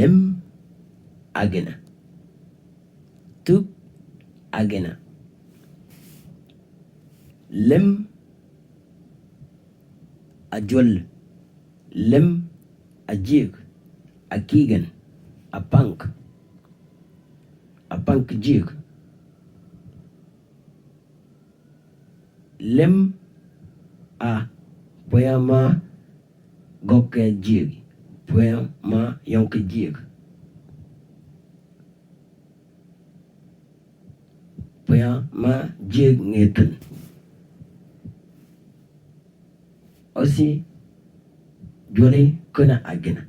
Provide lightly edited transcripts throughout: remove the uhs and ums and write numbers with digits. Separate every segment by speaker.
Speaker 1: lem agena, tuk agena, lem a jol, lem a jig, a kigan, a punk jig, lem a poyama gokke jig, poyama yonke jig, poyama jig ngeten. Aussi jole kuna agena,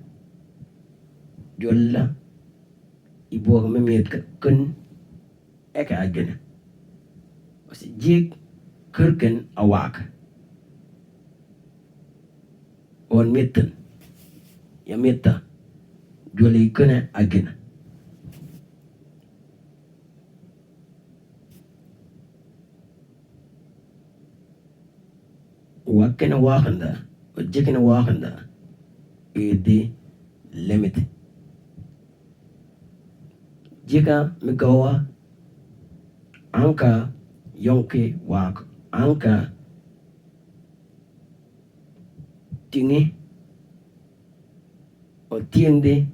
Speaker 1: jolla ibo memiet kun eka agena. Aussi jig kurken awak on mitten ya mitta jole kuna agena. Wakena wakanda jikena wakanda idi limit jika migawa anka yonke wak anka tingi o tiende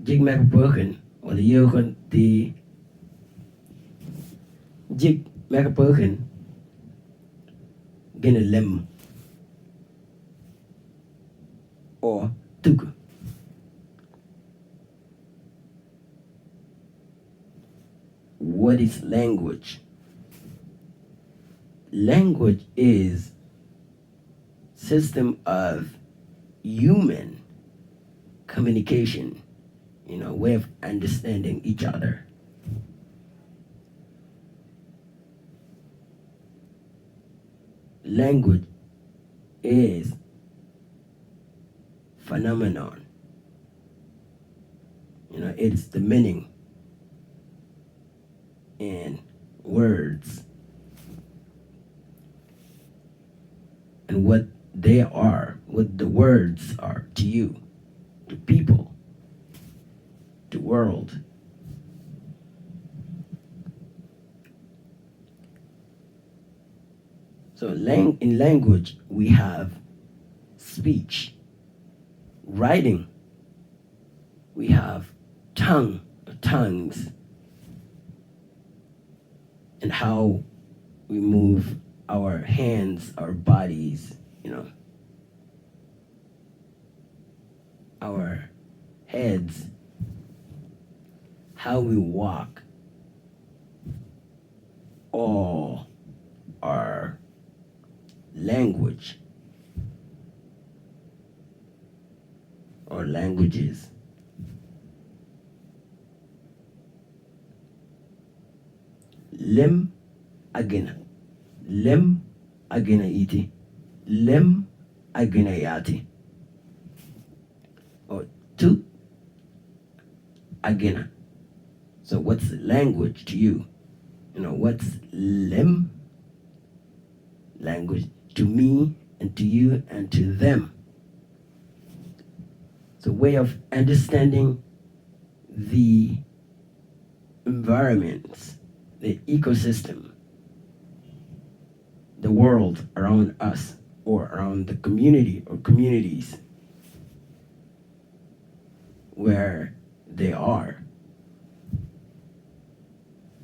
Speaker 1: jig mek perken o de yogen die jig mek perken gonna lem or tuk. What is language? Language is system of human communication, way of understanding each other. Language is phenomenon. It's the meaning in words and what they are, what the words are to you, to people, to world. So in language, we have speech. Writing, we have tongues, and how we move our hands, our bodies, our heads, how we walk, all are language or languages. Lem agena iti, lem agena yati, or tu agena. So what's language to you? What's lem language to me and to you and to them? It's a way of understanding the environments, the ecosystem, the world around us or around the community or communities where they are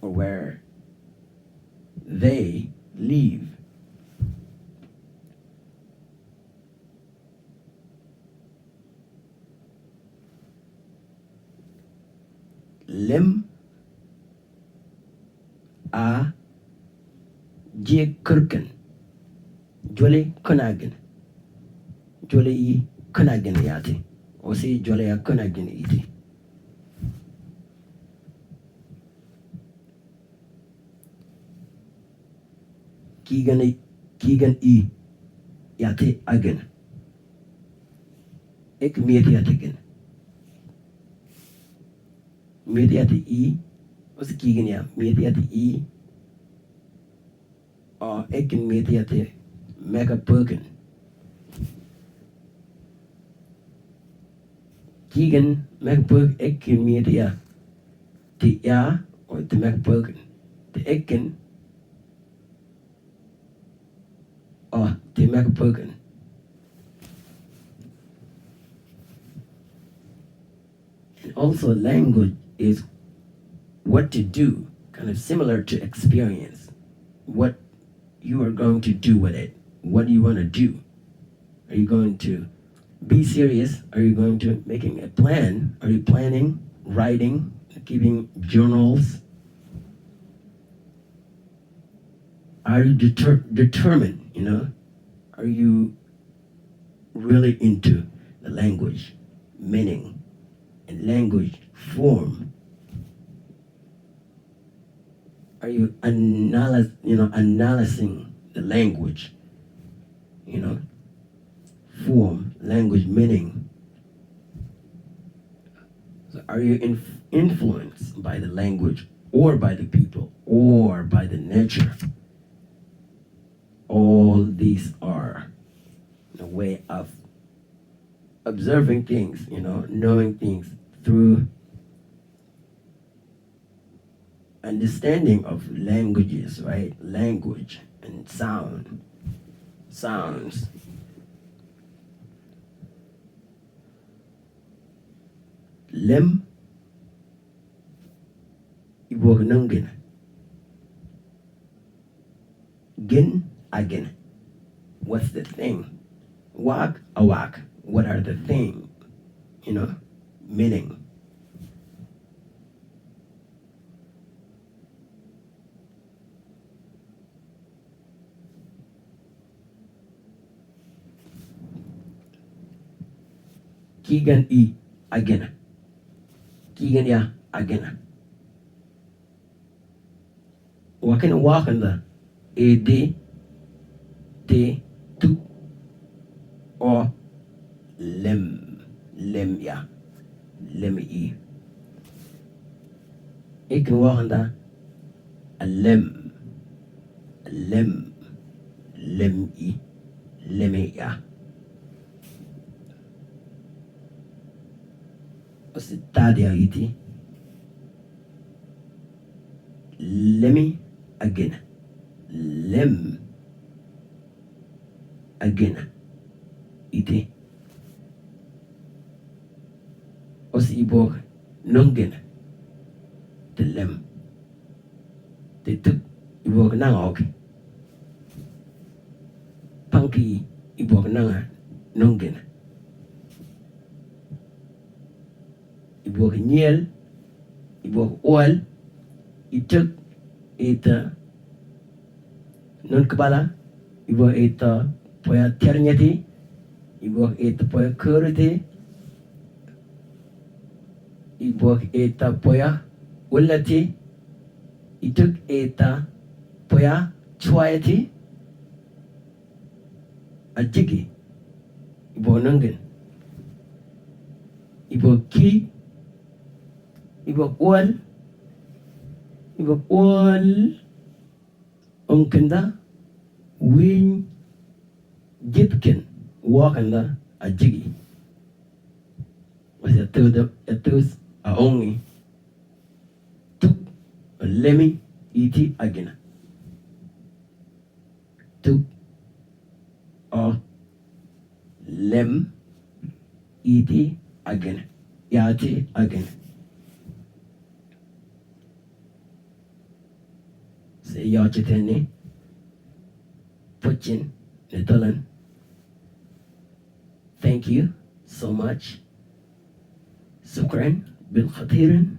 Speaker 1: or where they live. Lem a je kurken jole konagen jole I konagen yati o si jole ya konagen iti. Kigan I yati agen ek mieti yati gen mieti yati I o si kigan ya mieti yati I or ek mieti yati mega perken. Keegan MacBook Ekin Media. The ya or the MacBook. The Ekin or the MacBook. And also language is what to do, kind of similar to experience. What you are going to do with it. What do you want to do? Are you going to be serious? Are you going to making a plan? Are you planning, writing, keeping journals? Are you determined, you know? Are you really into the language, meaning, and language form? Are you analyzing the language, you know, form, language, meaning? So are you influenced by the language or by the people or by the nature? All these are a way of observing things, you know, knowing things through understanding of languages, right? Language and sounds. Lem ibog nungin. Gin again. What's the thing? Wak awak. What are the thing? You know, meaning. Kigan I again. Kigan ya again. Wakin wakan the ed te tu or lem ya Leemiy. Ik kan wakan the a lem Leemiy ya. What's the tadia iti? Leemiy again. Lem again. Iti. Os ibog nungen. The lem. The tuk ibog nangog. Punky ibog nanga nungen. Ibog nyel. Ibog oil. Ituk ita non kebala. Ibog ita poya ternyati. Ibog ita poya kuriti. Ibog ita poya ulati. Ituk ita poya chuayati. Ajiki. Ibog nungen. Ibog ki. Ibog oil. Ibog oil. Onkenda. Win. Jitkin. Wakanda. Ajiki. Was a third a only. Tuk. A Leemiy. Iti again. Tuk. Or lem. Iti again. Yati again. Say yachitene. Puchin. Netalan. Thank you so much. Sukran bil khatirin.